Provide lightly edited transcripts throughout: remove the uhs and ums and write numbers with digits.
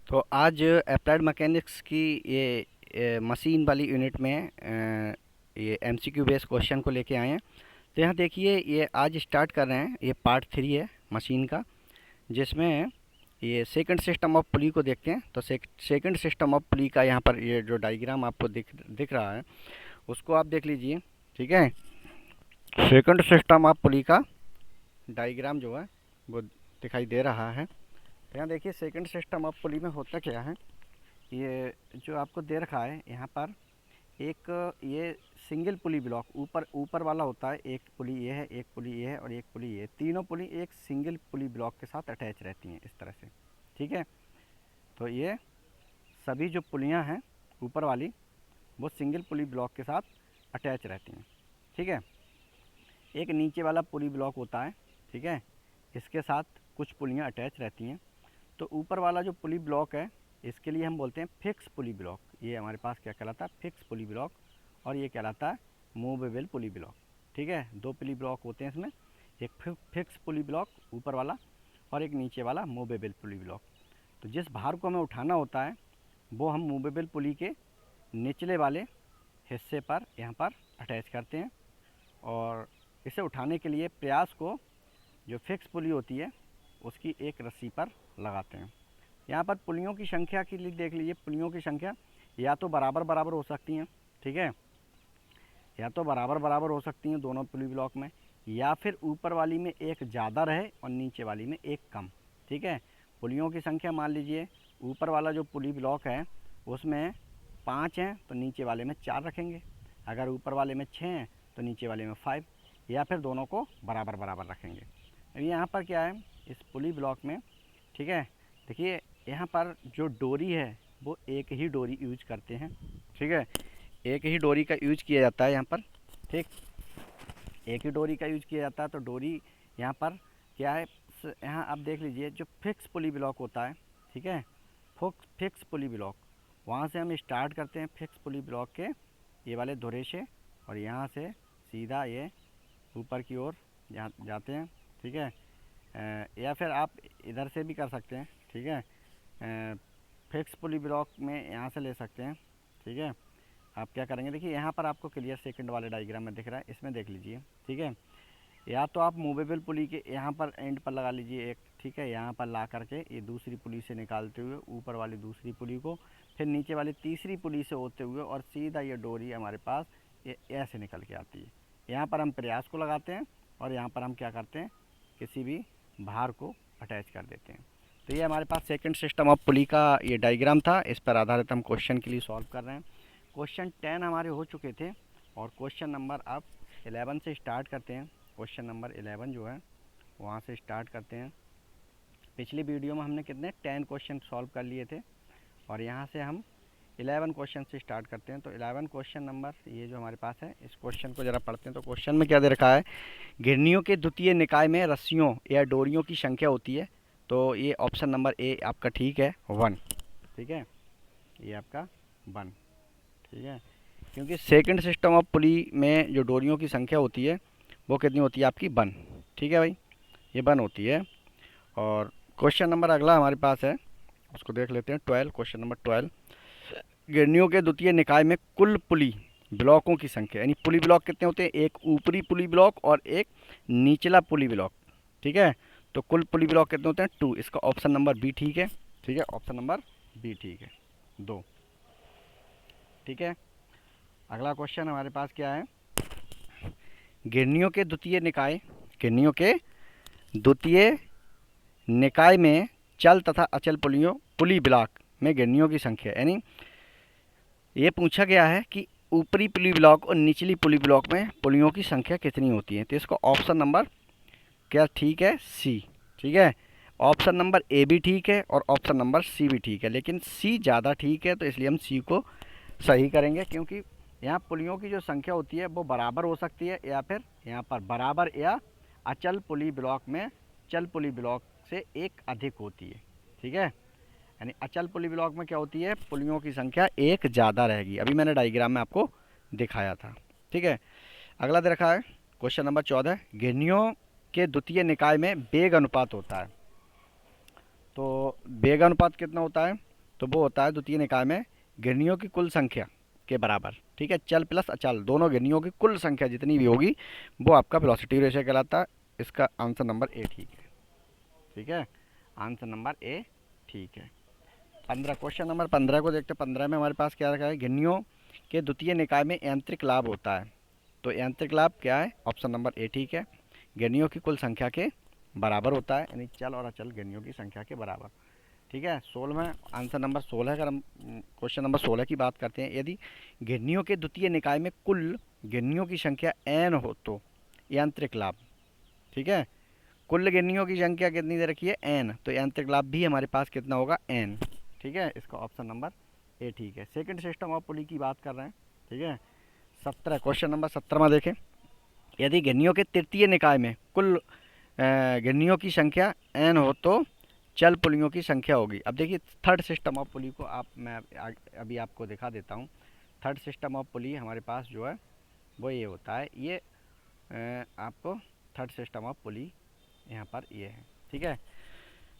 तो आज applied mechanics की ये मशीन वाली यूनिट में ये एमसीक्यू बेस क्वेश्चन को लेके आए हैं। तो यहाँ देखिए, ये आज स्टार्ट कर रहे हैं, ये पार्ट 3 है मशीन का, जिसमें ये सेकंड सिस्टम ऑफ पुली को देखते हैं। तो सेकंड सिस्टम ऑफ पुली का यहाँ पर ये जो डायग्राम आपको दिख रहा है, उसको आप देख लीजिए। ठीक है, सेकंड सिस्टम ऑफ पुली का डायग्राम जो है वो दिखाई दे रहा है। तो यहाँ देखिए, सेकंड सिस्टम ऑफ पुली में होता क्या है, ये जो आपको दे रखा है यहाँ पर, एक ये सिंगल पुली ब्लॉक ऊपर ऊपर वाला होता है। एक पुली ये है, एक पुली ये है और एक पुली ये, तीनों पुली एक सिंगल पुली ब्लॉक के साथ अटैच रहती हैं इस तरह से। ठीक है, तो ये सभी जो पुलियाँ हैं ऊपर वाली, वो सिंगल पुली ब्लॉक के साथ अटैच रहती हैं। ठीक है, एक नीचे वाला पुली ब्लॉक होता है। ठीक है, इसके साथ कुछ पुलियाँ अटैच रहती हैं। तो ऊपर वाला जो पुली ब्लॉक है, इसके लिए हम बोलते हैं फिक्स पुली ब्लॉक। ये हमारे पास क्या कहलाता है, फिक्स पुली ब्लॉक। और ये कहलाता है मूवेबल पुली ब्लॉक। ठीक है, दो पुली ब्लॉक होते हैं इसमें, एक फिक्स पुली ब्लॉक ऊपर वाला और एक नीचे वाला मूवेबल पुली ब्लॉक। तो जिस भार को हमें उठाना होता है, वो हम मूवेबल पुली के निचले वाले हिस्से पर यहाँ पर अटैच करते हैं, और इसे उठाने के लिए प्रयास को जो फिक्स पुली होती है उसकी एक रस्सी पर लगाते हैं। यहाँ पर पुलियों की संख्या के लिए देख लीजिए, पुलियों की संख्या या तो बराबर बराबर हो सकती हैं। ठीक है, या तो बराबर बराबर हो सकती हैं दोनों पुली ब्लॉक में, या फिर ऊपर वाली में एक ज़्यादा रहे और नीचे वाली में एक कम। ठीक है, पुलियों की संख्या मान लीजिए ऊपर वाला जो पुली ब्लॉक है उसमें 5 हैं, तो नीचे वाले में 4 रखेंगे। अगर ऊपर वाले में 6 हैं तो नीचे वाले में 5, या फिर दोनों को बराबर बराबर रखेंगे। अभी यहाँ पर क्या है इस पुली ब्लॉक में, ठीक है, देखिए यहाँ पर जो डोरी है वो एक ही डोरी यूज करते हैं। ठीक है, एक ही डोरी का यूज किया जाता है यहाँ पर। ठीक, एक ही डोरी का यूज किया जाता है। तो डोरी यहाँ पर क्या है, यहाँ आप देख लीजिए जो फिक्स पुली ब्लॉक होता है। ठीक है, फिक्स पुली ब्लॉक, वहाँ से हम स्टार्ट करते हैं फिक्स पुली ब्लॉक के ये वाले धुरे से, और यहाँ से सीधा ये ऊपर की ओर जाते हैं। ठीक है, या फिर आप इधर से भी कर सकते हैं। ठीक है, फिक्स पुली ब्लॉक में यहाँ से ले सकते हैं। ठीक है, आप क्या करेंगे, देखिए यहाँ पर आपको क्लियर सेकंड वाले डायग्राम में दिख रहा है, इसमें देख लीजिए। ठीक है, या तो आप मूवेबल पुली के यहाँ पर एंड पर लगा लीजिए एक। ठीक है, यहाँ पर ला करके ये दूसरी पुली से निकालते हुए ऊपर वाली दूसरी पुली को, फिर नीचे वाली तीसरी पुली से होते हुए, और सीधा ये डोरी हमारे पास ये ऐसे निकल के आती है। यहाँ पर हम प्रयास को लगाते हैं और यहाँ पर हम क्या करते हैं, किसी भी भार को अटैच कर देते हैं। तो ये हमारे पास सेकंड सिस्टम ऑफ पुली का ये डायग्राम था, इस पर आधारित हम क्वेश्चन के लिए सॉल्व कर रहे हैं। क्वेश्चन 10 हमारे हो चुके थे, और क्वेश्चन नंबर अब 11 से स्टार्ट करते हैं। क्वेश्चन नंबर 11 जो है वहाँ से स्टार्ट करते हैं। पिछली वीडियो में हमने कितने 10 क्वेश्चन सॉल्व कर लिए थे, और यहाँ से हम 11 क्वेश्चन से स्टार्ट करते हैं। तो 11 क्वेश्चन नंबर ये जो हमारे पास है, इस क्वेश्चन को ज़रा पढ़ते हैं। तो क्वेश्चन में क्या दे रखा है, घिरनियों के द्वितीय निकाय में रस्सियों या डोरियों की संख्या होती है। तो ये ऑप्शन नंबर ए आपका ठीक है, 1। ठीक है, ये आपका 1। ठीक है, क्योंकि सेकंड सिस्टम ऑफ पुली में जो डोरियों की संख्या होती है वो कितनी होती है आपकी, 1। ठीक है भाई, ये 1 होती है। और क्वेश्चन नंबर अगला हमारे पास है, उसको देख लेते हैं। 12, क्वेश्चन नंबर 12, गिरनियों के द्वितीय निकाय में कुल पुली ब्लॉकों की संख्या, यानी पुली ब्लॉक कितने होते हैं, एक ऊपरी पुली ब्लॉक और एक निचला पुली ब्लॉक। ठीक है, तो कुल पुली ब्लॉक कितने होते हैं, 2। इसका ऑप्शन नंबर बी ठीक है। ठीक है, ऑप्शन नंबर बी ठीक है, 2। ठीक है, अगला क्वेश्चन हमारे पास क्या है, गिरनियों के द्वितीय निकाय, गिरनियों के द्वितीय निकाय में चल तथा अचल पुली ब्लॉक में गिरनियों की संख्या, यानी ये पूछा गया है कि ऊपरी पुली ब्लॉक और निचली पुली ब्लॉक में पुलियों की संख्या कितनी होती है। तो इसका ऑप्शन नंबर क्या ठीक है, सी। ठीक है, ऑप्शन नंबर ए भी ठीक है और ऑप्शन नंबर सी भी ठीक है, लेकिन सी ज़्यादा ठीक है, तो इसलिए हम सी को सही करेंगे। क्योंकि यहाँ पुलियों की जो संख्या होती है वो बराबर हो सकती है, या फिर यहाँ पर बराबर या अचल पुली ब्लॉक में चल पुली ब्लॉक से एक अधिक होती है। ठीक है, यानी अचल पुली ब्लॉक में क्या होती है, पुलियों की संख्या एक ज़्यादा रहेगी। अभी मैंने डायग्राम में आपको दिखाया था। ठीक है, अगला दे रखा है क्वेश्चन नंबर 14, घिरनियों के द्वितीय निकाय में वेग अनुपात होता है। तो वेग अनुपात कितना होता है, तो वो होता है द्वितीय निकाय में घिरनियों की कुल संख्या के बराबर। ठीक है, चल प्लस अचल दोनों घिरनियों की कुल संख्या जितनी भी होगी वो आपका वेलोसिटी रेशियो कहलाता है। इसका आंसर नंबर ए ठीक है। ठीक है, आंसर नंबर ए ठीक है। 15, क्वेश्चन नंबर 15 को देखते हैं। 15 में हमारे पास क्या रखा है, घिरनियों के द्वितीय निकाय में यांत्रिक लाभ होता है। तो यांत्रिक लाभ क्या है, ऑप्शन नंबर ए ठीक है, घिरनियों की कुल संख्या के बराबर होता है, यानी चल और अचल घिरनियों की संख्या के बराबर। ठीक है, 16 आंसर नंबर 16। अगर हम क्वेश्चन नंबर 16 की बात करते हैं, यदि घिरनियों के द्वितीय निकाय में कुल घिरनियों की संख्या n हो तो यांत्रिक लाभ। ठीक है, कुल घिरनियों की संख्या कितनी दे रखी है, n, तो यांत्रिक लाभ भी हमारे पास कितना होगा, n। ठीक है, इसका ऑप्शन नंबर ए ठीक है। सेकंड सिस्टम ऑफ पुली की बात कर रहे हैं। ठीक है, 17, क्वेश्चन नंबर 17 में देखें, यदि घिरनियों के तृतीय निकाय में कुल घिरनियों की संख्या n हो तो चल पुलियों की संख्या होगी। अब देखिए थर्ड सिस्टम ऑफ पुली को मैं अभी आपको दिखा देता हूँ। थर्ड सिस्टम ऑफ पुली हमारे पास जो है वो ये होता है, ये आपको थर्ड सिस्टम ऑफ पुली यहाँ पर ये है। ठीक है,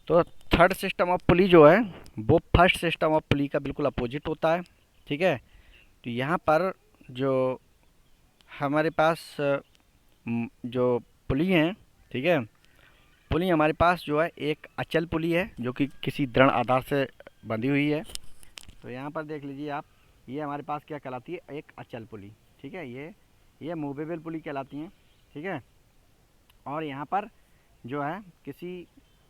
तो थर्ड सिस्टम ऑफ पुली जो है वो फर्स्ट सिस्टम ऑफ पुली का बिल्कुल अपोजिट होता है। ठीक है, तो यहाँ पर जो हमारे पास जो पुली हैं, ठीक है, पुली हमारे पास जो है एक अचल पुली है जो कि किसी दृढ़ आधार से बंधी हुई है। तो यहाँ पर देख लीजिए आप, ये हमारे पास क्या कहलाती है, एक अचल पुली। ठीक है, ये मूवेबल पुली कहलाती हैं। ठीक है, और यहाँ पर जो है किसी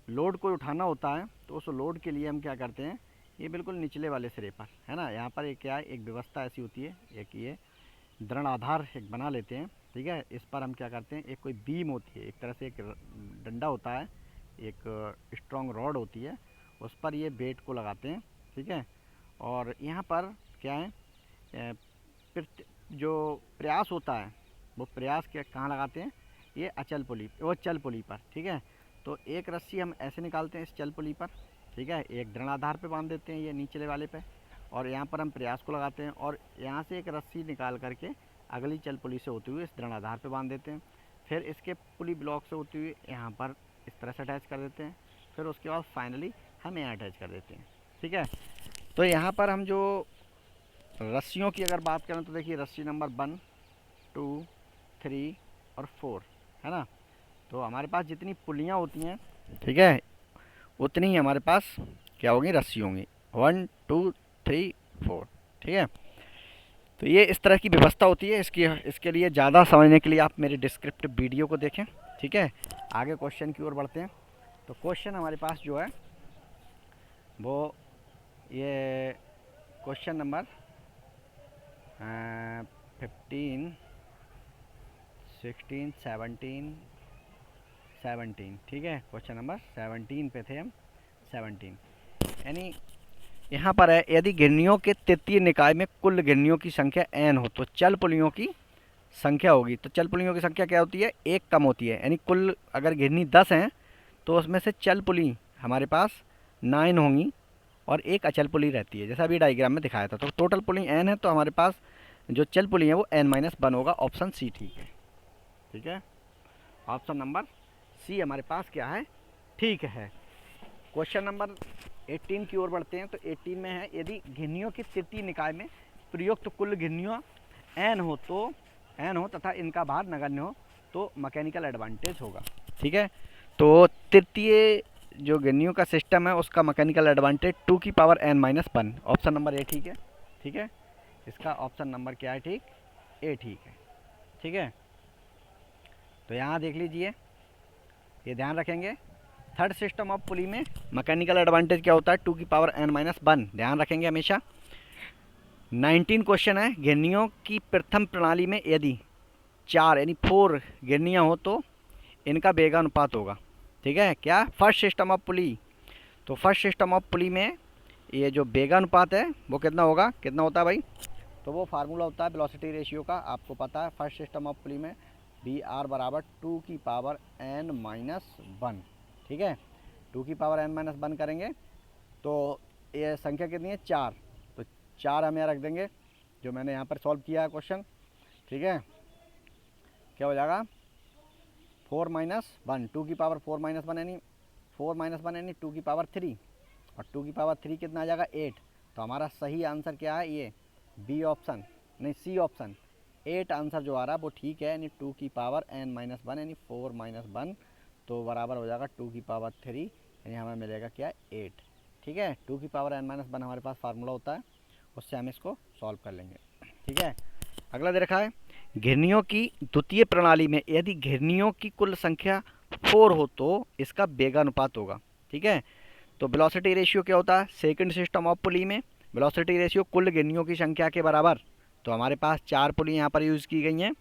लोड को उठाना होता है तो उस लोड के लिए हम क्या करते हैं, ये बिल्कुल निचले वाले सिरे पर है ना, यहाँ पर एक क्या है, एक व्यवस्था ऐसी होती है, एक ये दृढ़ आधार एक बना लेते हैं। ठीक है, इस पर हम क्या करते हैं, एक कोई बीम होती है, एक तरह से एक डंडा होता है, एक स्ट्रॉन्ग रॉड होती है, उस पर ये बेट को लगाते हैं। ठीक है, और यहाँ पर क्या है, जो प्रयास होता है वो प्रयास क्या कहाँ लगाते हैं, ये अचल पुली वो चल पुली पर। ठीक है, तो एक रस्सी हम ऐसे निकालते हैं इस चल पुली पर। ठीक है, एक दृढ़ आधार पे बांध देते हैं ये निचले वाले पे, और यहाँ पर हम प्रयास को लगाते हैं, और यहाँ से एक रस्सी निकाल करके अगली चल पुली से होती हुई इस दृढ़ आधार पे बांध देते हैं। फिर इसके पुली ब्लॉक से होती हुई यहाँ पर इस तरह से अटैच कर देते हैं। फिर उसके बाद फाइनली हम यहाँ अटैच कर देते हैं। ठीक है, तो यहाँ पर हम जो रस्सियों की अगर बात करें तो देखिए रस्सी नंबर 1, 2, 3 और 4 है ना, तो हमारे पास जितनी पुलियाँ होती हैं, ठीक है, उतनी ही हमारे पास क्या होंगी, रस्सी होंगी, 1, 2, 3, 4। ठीक है, तो ये इस तरह की व्यवस्था होती है। इसके लिए ज़्यादा समझने के लिए आप मेरे डिस्क्रिप्टिव वीडियो को देखें। ठीक है, आगे क्वेश्चन की ओर बढ़ते हैं। तो क्वेश्चन हमारे पास जो है वो ये क्वेश्चन नंबर 15, 16, 17। ठीक है, क्वेश्चन नंबर 17 पे थे हम, 17, यानी यहाँ पर है, यदि घिरनियों के तृतीय निकाय में कुल घिरनियों की संख्या n हो तो चल पुलियों की संख्या होगी। तो चल पुलियों की संख्या क्या होती है, एक कम होती है, यानी कुल अगर घिरनी 10 हैं तो उसमें से चल पुली हमारे पास 9 होंगी और एक अचल पुली रहती है, जैसा अभी डायग्राम में दिखाया था। तो टोटल पुली n है, तो हमारे पास जो चल पुली है वो n-1 होगा। ऑप्शन सी ठीक है। ठीक है, ऑप्शन नंबर सी हमारे पास क्या है, ठीक है। क्वेश्चन नंबर 18 की ओर बढ़ते हैं। तो 18 में है, यदि घिरनियों की तृतीय निकाय में प्रयुक्त कुल घिरनियों n हो तथा इनका भार नगण्य हो तो मैकेनिकल एडवांटेज होगा। ठीक है, तो तृतीय जो घिरनियों का सिस्टम है उसका मैकेनिकल एडवांटेज 2 की power n-1, option number A ठीक है। ठीक है, इसका ऑप्शन नंबर क्या है, ठीक, ए ठीक है। ठीक है, तो यहाँ देख लीजिए, ये ध्यान रखेंगे, थर्ड सिस्टम ऑफ पुली में मैकेनिकल एडवांटेज क्या होता है, 2 की पावर n-1, ध्यान रखेंगे हमेशा। 19 क्वेश्चन है, घिरनियों की प्रथम प्रणाली में यदि 4 यानी 4 घिरनियाँ हो तो इनका वेगानुपात होगा। ठीक है, क्या, फर्स्ट सिस्टम ऑफ पुली, तो फर्स्ट सिस्टम ऑफ पुली में ये जो वेगानुपात है वो कितना होगा, कितना होता है भाई, तो वो फार्मूला होता है वेलोसिटी रेशियो का, आपको पता है। फर्स्ट सिस्टम ऑफ पुली में Vr बराबर 2 की पावर n-1। ठीक है, 2 की पावर n-1 करेंगे तो ये संख्या कितनी है, 4, तो 4 हम यहाँ रख देंगे जो मैंने यहाँ पर सॉल्व किया है क्वेश्चन। ठीक है, क्या हो जाएगा, 4-1, 2 की पावर 4-1 यानी 4-1 यानी 2 की पावर 3, और 2 की पावर 3 कितना आ जाएगा 8। तो हमारा सही आंसर क्या है, ये बी ऑप्शन, नहीं सी ऑप्शन 8 आंसर जो आ रहा है वो ठीक है, यानी 2 की पावर n-1 यानी 4-1, तो बराबर हो जाएगा 2 की पावर 3, यानी हमें मिलेगा क्या 8। ठीक है, 2 की पावर n-1 हमारे पास फार्मूला होता है, उससे हम इसको सॉल्व कर लेंगे। ठीक है, अगला दे रखा है घिरनियों की द्वितीय प्रणाली में यदि घिरनियों की कुल संख्या 4 हो तो इसका वेगानुपात होगा। ठीक है, तो वेलोसिटी रेशियो क्या होता है, सेकंड सिस्टम ऑफ पुली में वेलोसिटी रेशियो कुल घिरनियों की संख्या के बराबर। तो हमारे पास 4 पुली यहाँ पर यूज़ की गई हैं,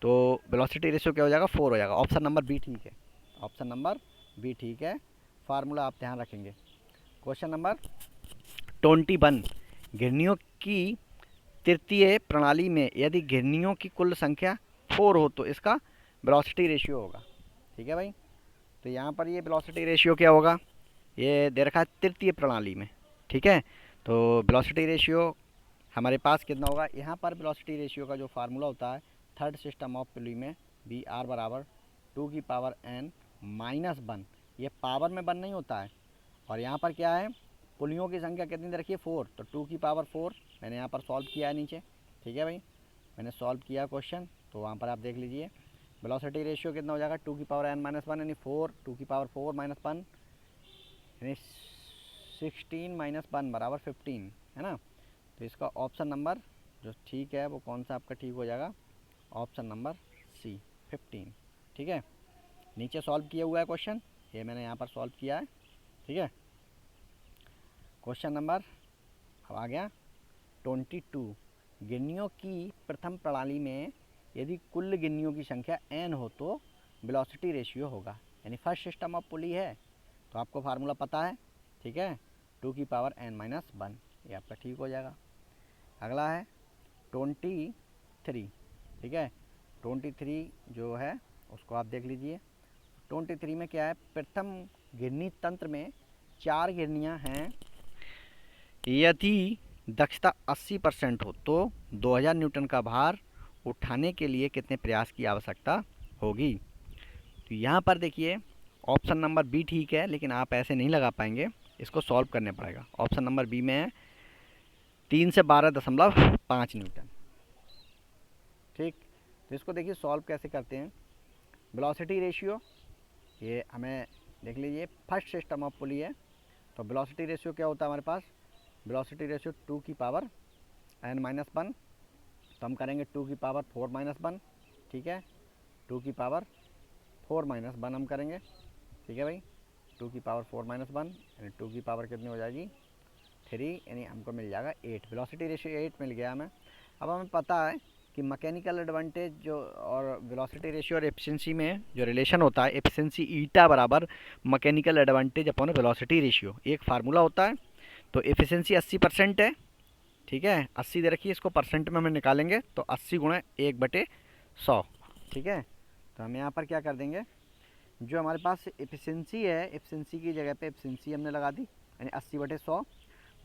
तो वेलोसिटी रेशियो क्या हो जाएगा 4 हो जाएगा। ऑप्शन नंबर बी ठीक है, ऑप्शन नंबर बी ठीक है, फार्मूला आप ध्यान रखेंगे। क्वेश्चन नंबर 21 घिरनियों की तृतीय प्रणाली में यदि घिरनियों की कुल संख्या 4 हो तो इसका वेलोसिटी रेशियो होगा। ठीक है भाई, तो यहाँ पर ये वेलोसिटी रेशियो क्या होगा, ये दे रखा है तृतीय प्रणाली में। ठीक है, तो वेलोसिटी रेशियो हमारे पास कितना होगा, यहाँ पर वेलोसिटी रेशियो का जो फार्मूला होता है थर्ड सिस्टम ऑफ पुली में बी आर बराबर 2 की पावर n-1, ये पावर में 1 नहीं होता है, और यहाँ पर क्या है पुलियों की संख्या कितनी दे रखी है 4, तो 2 की पावर 4 मैंने यहाँ पर सॉल्व किया है नीचे। ठीक है भाई, मैंने सॉल्व किया क्वेश्चन, तो वहाँ पर आप देख लीजिए वेलोसिटी रेशियो कितना हो जाएगा 2 की पावर n-1 यानी 4, 2 की पावर 4 - 1 यानी 16 - 1 बराबर 15 है ना। तो इसका ऑप्शन नंबर जो ठीक है वो कौन सा आपका ठीक हो जाएगा, ऑप्शन नंबर सी 15। ठीक है, नीचे सॉल्व किया हुआ है क्वेश्चन, ये मैंने यहाँ पर सॉल्व किया है। ठीक है, क्वेश्चन नंबर अब आ गया 22 गिन्नियों की प्रथम प्रणाली में यदि कुल गिन्नियों की संख्या n हो तो वेलोसिटी रेशियो होगा, यानी फर्स्ट सिस्टम ऑफ पुली है तो आपको फार्मूला पता है। ठीक है, 2 की पावर n-1 ये आपका ठीक हो जाएगा। अगला है 23। ठीक है, 23 जो है उसको आप देख लीजिए। 23 में क्या है, प्रथम गिरनी तंत्र में 4 गिरनियाँ हैं, यदि दक्षता 80% हो तो 2000 न्यूटन का भार उठाने के लिए कितने प्रयास की आवश्यकता होगी। तो यहाँ पर देखिए ऑप्शन नंबर बी ठीक है, लेकिन आप ऐसे नहीं लगा पाएंगे, इसको सॉल्व करने पड़ेगा। ऑप्शन नंबर बी में है 3 से 12.5 न्यूटन। ठीक, तो इसको देखिए सॉल्व कैसे करते हैं। वेलोसिटी रेशियो ये हमें देख लीजिए फर्स्ट सिस्टम ऑफ पुली है, तो वेलोसिटी रेशियो क्या होता है हमारे पास, वेलोसिटी रेशियो 2 की पावर n-1, तो हम करेंगे 2 की पावर 4-1। ठीक है, 2 की पावर 4-1 हम करेंगे। ठीक है भाई, 2 की पावर 4-1 यानी 2 की पावर कितनी हो जाएगी 3, यानी हमको मिल जाएगा 8। वेलोसिटी रेशियो 8 मिल गया हमें। अब हमें पता है कि मैकेनिकल एडवांटेज जो और वेलोसिटी रेशियो और एफिशिएंसी में जो रिलेशन होता है, एफिशिएंसी ईटा बराबर mechanical advantage upon velocity ratio, एक फार्मूला होता है। तो एफिशिएंसी 80% है। ठीक है, 80 दे रखिए, इसको परसेंट में हमें निकालेंगे तो 80 गुणा 1/100। ठीक है, तो हम यहाँ पर क्या कर देंगे, जो हमारे पास एफिशिएंसी है एफिशिएंसी की जगह पे एफिशिएंसी हमने लगा दी, यानी 80/100।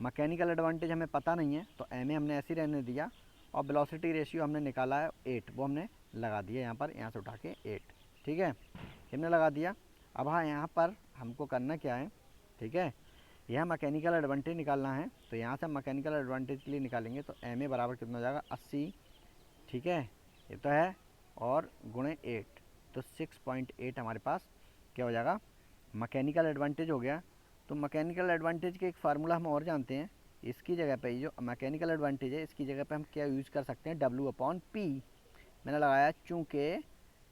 मैकेनिकल एडवांटेज हमें पता नहीं है तो एम ए हमने ऐसे ही रहने दिया, और वेलोसिटी रेशियो हमने निकाला है 8, वो हमने लगा दिया यहाँ पर, यहाँ से उठा के 8। ठीक है, हमने लगा दिया। अब हाँ, यहाँ पर हमको करना क्या है, ठीक है, यह मैकेनिकल एडवांटेज निकालना है, तो यहाँ से हम मैकेनिकल एडवांटेज के लिए निकालेंगे तो एम ए बराबर कितना हो जाएगा 80। ठीक है, ये तो है, और गुणे 8, तो 6.8 हमारे पास क्या हो जाएगा मैकेनिकल एडवांटेज हो गया। तो मैकेनिकल एडवांटेज के एक फार्मूला हम और जानते हैं, इसकी जगह पे जो मैकेनिकल एडवांटेज है इसकी जगह पे हम क्या यूज़ कर सकते हैं, W/P मैंने लगाया, चूँकि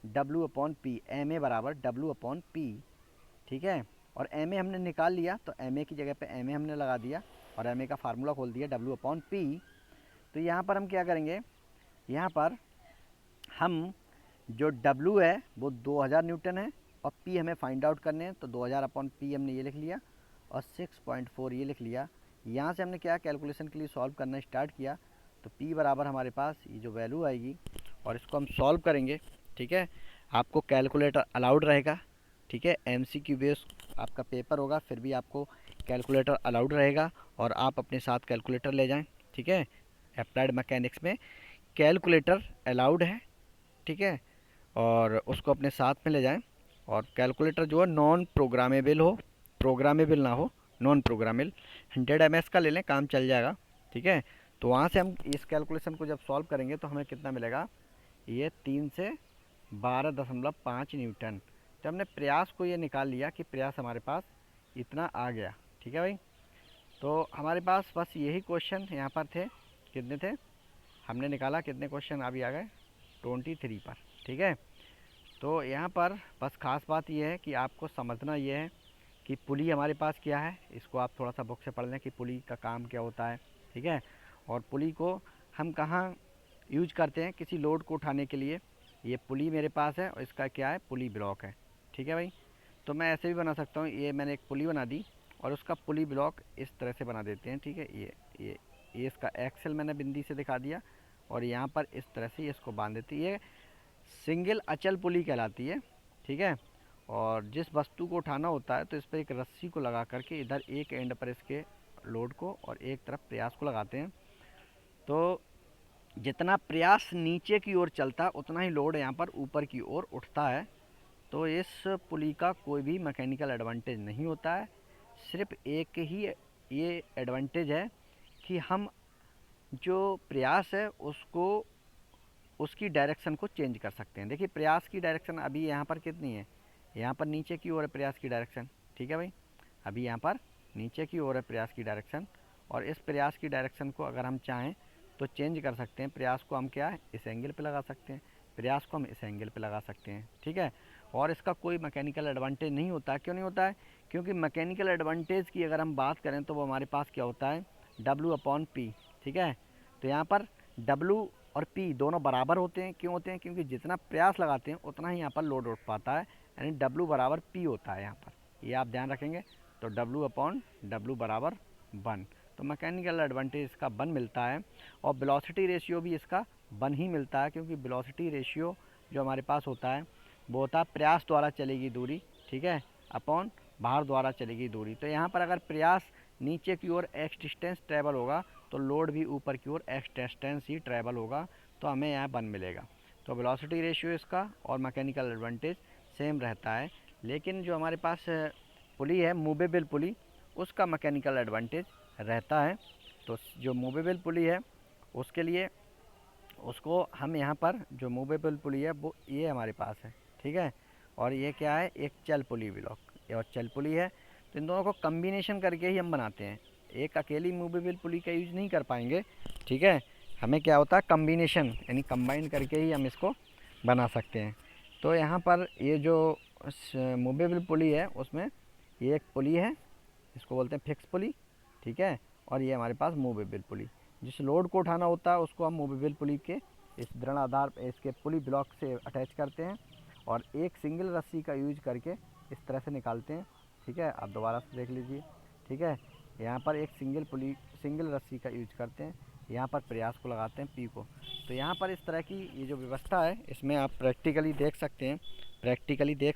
W/P एम ए बराबर W/P। ठीक है, और एम ए हमने निकाल लिया तो एम ए की जगह पे एम ए हमने लगा दिया और एम ए का फार्मूला खोल दिया W/P। तो यहाँ पर हम क्या करेंगे, यहाँ पर हम जो W है वो 2000 न्यूटन है और P हमें फाइंड आउट करने हैं, तो 2000/P हमने ये लिख लिया और 6.4 ये लिख लिया। यहाँ से हमने क्या कैलकुलेशन के लिए सॉल्व करना स्टार्ट किया, तो P बराबर हमारे पास ये जो वैल्यू आएगी और इसको हम सॉल्व करेंगे। ठीक है, आपको कैलकुलेटर अलाउड रहेगा। ठीक है, MCQ बेस आपका पेपर होगा, फिर भी आपको कैलकुलेटर अलाउड रहेगा और आप अपने साथ कैलकुलेटर ले जाएं। ठीक है, अप्लाइड मैकेनिक्स में कैलकुलेटर अलाउड है। ठीक है, और उसको अपने साथ में ले जाएं, और कैलकुलेटर जो है नॉन प्रोग्रामेबल हो, प्रोग्रामेबल ना हो, नॉन प्रोग्रामेबल। 100 ms का ले लें, काम चल जाएगा, ठीक है। तो वहाँ से हम इस कैलकुलेशन को जब सॉल्व करेंगे तो हमें कितना मिलेगा, ये 3 से 12.5 न्यूटन। तो हमने प्रयास को ये निकाल लिया कि प्रयास हमारे पास इतना आ गया, ठीक है भाई। तो हमारे पास बस यही क्वेश्चन यहाँ पर थे, कितने थे हमने निकाला, कितने क्वेश्चन अभी आ गए 23 पर, ठीक है। तो यहाँ पर बस ख़ास बात यह है कि आपको समझना ये है कि पुली हमारे पास क्या है, इसको आप थोड़ा सा बुक से पढ़ लें कि पुली का काम क्या होता है, ठीक है। और पुली को हम कहाँ यूज करते हैं, किसी लोड को उठाने के लिए। ये पुली मेरे पास है और इसका क्या है, पुली ब्लॉक है, ठीक है भाई। तो मैं ऐसे भी बना सकता हूँ, ये मैंने एक पुली बना दी और उसका पुली ब्लॉक इस तरह से बना देते हैं, ठीक है। ये इसका एक्सेल मैंने बिंदी से दिखा दिया और यहाँ पर इस तरह से इसको बांध देती है। ये सिंगल अचल पुली कहलाती है, ठीक है। और जिस वस्तु को उठाना होता है तो इस पर एक रस्सी को लगा करके इधर एक एंड पर इसके लोड को और एक तरफ प्रयास को लगाते हैं। तो जितना प्रयास नीचे की ओर चलता है उतना ही लोड यहाँ पर ऊपर की ओर उठता है। तो इस पुली का कोई भी मैकेनिकल एडवांटेज नहीं होता है, सिर्फ एक ही ये एडवांटेज है कि हम जो प्रयास है उसको उसकी डायरेक्शन को चेंज कर सकते हैं। देखिए प्रयास की डायरेक्शन अभी यहाँ पर कितनी है, यहाँ पर नीचे की ओर है प्रयास की डायरेक्शन, ठीक है भाई। अभी यहाँ पर नीचे की ओर है प्रयास की डायरेक्शन और इस प्रयास की डायरेक्शन को अगर हम चाहें तो चेंज कर सकते हैं। प्रयास को हम क्या है, इस एंगल पे लगा सकते हैं, प्रयास को हम इस एंगल पे लगा सकते हैं, ठीक है। और इसका कोई मैकेनिकल एडवांटेज नहीं होता। क्यों नहीं होता है, क्योंकि मैकेनिकल एडवांटेज की अगर हम बात करें तो वो हमारे पास क्या होता है, W/P, ठीक है। तो यहाँ पर W और P दोनों बराबर होते हैं। क्यों होते हैं, क्योंकि जितना प्रयास लगाते हैं उतना ही यहाँ पर लोड उठ पाता है, यानी W बराबर P होता है यहाँ पर, ये आप ध्यान रखेंगे। तो W/W बराबर 1, तो मैकेनिकल एडवांटेज इसका 1 मिलता है। और वेलोसिटी रेशियो भी इसका 1 ही मिलता है, क्योंकि वेलोसिटी रेशियो जो हमारे पास होता है वो होता है प्रयास द्वारा चलेगी दूरी, ठीक है, अपॉन भार द्वारा चलेगी दूरी। तो यहाँ पर अगर प्रयास नीचे की ओर x डिस्टेंस ट्रैवल होगा तो लोड भी ऊपर की ओर x डिस्टेंस ही ट्रैवल होगा, तो हमें यहाँ 1 मिलेगा। तो वेलोसिटी रेशियो इसका और मैकेनिकल एडवांटेज सेम रहता है। लेकिन जो हमारे पास पुली है, मूवेबल पुली, उसका मैकेनिकल एडवांटेज रहता है। तो जो मूवेबल पुली है उसके लिए उसको हम यहाँ पर जो मूवेबल पुली है वो ये हमारे पास है, ठीक है। और ये क्या है, एक चल पुली ब्लॉक और चल पुली है। तो इन दोनों को कम्बिनेशन करके ही हम बनाते हैं, एक अकेली मूवेबल पुली का यूज़ नहीं कर पाएंगे, ठीक है। हमें क्या होता है, कम्बिनेशन यानी कंबाइन करके ही हम इसको बना सकते हैं। तो यहाँ पर ये जो मूवेबल पुली है उसमें ये एक पुली है, इसको बोलते हैं फिक्स पुली, ठीक है। और ये हमारे पास मूवेबल पुली, जिस लोड को उठाना होता है उसको हम मूवेबल पुली के इस दृढ़ आधार इसके पुली ब्लॉक से अटैच करते हैं और एक सिंगल रस्सी का यूज करके इस तरह से निकालते हैं, ठीक है। आप दोबारा से देख लीजिए, ठीक है। यहाँ पर एक सिंगल रस्सी का यूज करते हैं, यहाँ पर प्रयास को लगाते हैं P को। तो यहाँ पर इस तरह की ये जो व्यवस्था है इसमें आप प्रैक्टिकली देख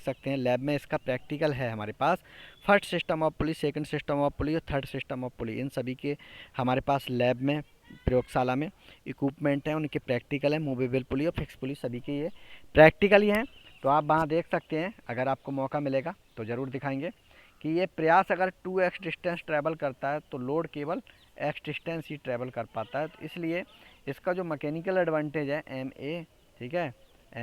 सकते हैं, लैब में इसका प्रैक्टिकल है हमारे पास। First system of pulley, second system of pulley और थर्ड सिस्टम ऑफ पुली, इन सभी के हमारे पास लैब में प्रयोगशाला में इक्विपमेंट हैं, उनके प्रैक्टिकल है। मूवेबल पुली और फिक्स पुली सभी के ये प्रैक्टिकल ही हैं। तो आप वहाँ देख सकते हैं, अगर आपको मौका मिलेगा तो ज़रूर दिखाएंगे कि ये प्रयास अगर 2x डिस्टेंस ट्रैवल करता है तो लोड केवल x डिस्टेंस ही ट्रैवल कर पाता है। तो इसलिए इसका जो मैकेनिकल एडवांटेज है ma, ठीक है,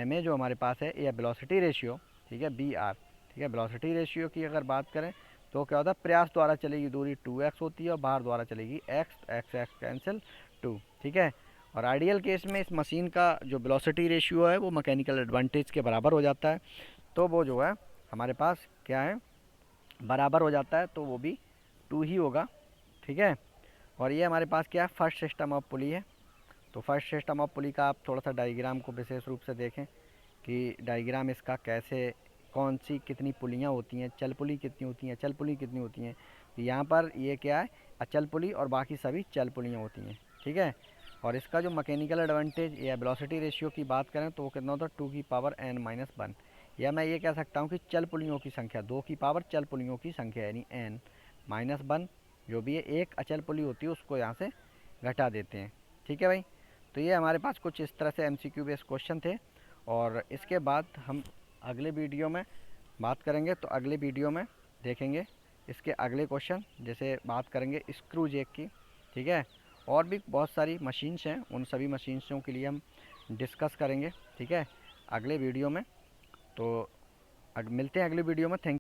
ma जो हमारे पास है ये वेलोसिटी रेशियो, ठीक है, br, ठीक है। वेलोसिटी रेशियो की अगर बात करें तो क्या होता है, प्रयास द्वारा चलेगी दूरी 2x होती है और भार द्वारा चलेगी x कैंसिल 2, ठीक है। और आइडियल केस में इस मशीन का जो वेलोसिटी रेशियो है वो मैकेनिकल एडवांटेज के बराबर हो जाता है, तो वो जो है हमारे पास क्या है, बराबर हो जाता है, तो वो भी 2 ही होगा, ठीक है। और ये हमारे पास क्या है, फर्स्ट सिस्टम ऑफ पुली है। तो फर्स्ट सिस्टम ऑफ पुली का आप थोड़ा सा डायग्राम को विशेष रूप से देखें कि डायग्राम इसका कैसे, कौन सी कितनी पुलियाँ होती हैं, चल पुली कितनी होती हैं, चल पुली कितनी होती हैं। यहाँ पर ये क्या है, अचल पुली और बाकी सभी चल पुलियाँ होती हैं, ठीक है। और इसका जो मैकेनिकल एडवांटेज या वेलोसिटी रेशियो की बात करें तो वो कितना होता है, 2⁻n-1, या मैं ये कह सकता हूँ कि चल पुलियों की संख्या 2 की पावर चल पुलियों की संख्या यानी n-1 जो भी है, एक अचल पुली होती है उसको यहाँ से घटा देते हैं, ठीक है भाई। तो ये हमारे पास कुछ इस तरह से MCQ बेस्ड क्वेश्चन थे और इसके बाद हम अगले वीडियो में बात करेंगे। तो अगले वीडियो में देखेंगे इसके अगले क्वेश्चन जैसे बात करेंगे स्क्रू जैक की, ठीक है। और भी बहुत सारी मशीन्स हैं, उन सभी मशीन्सों के लिए हम डिस्कस करेंगे, ठीक है, अगले वीडियो में। तो मिलते हैं अगले वीडियो में। थैंक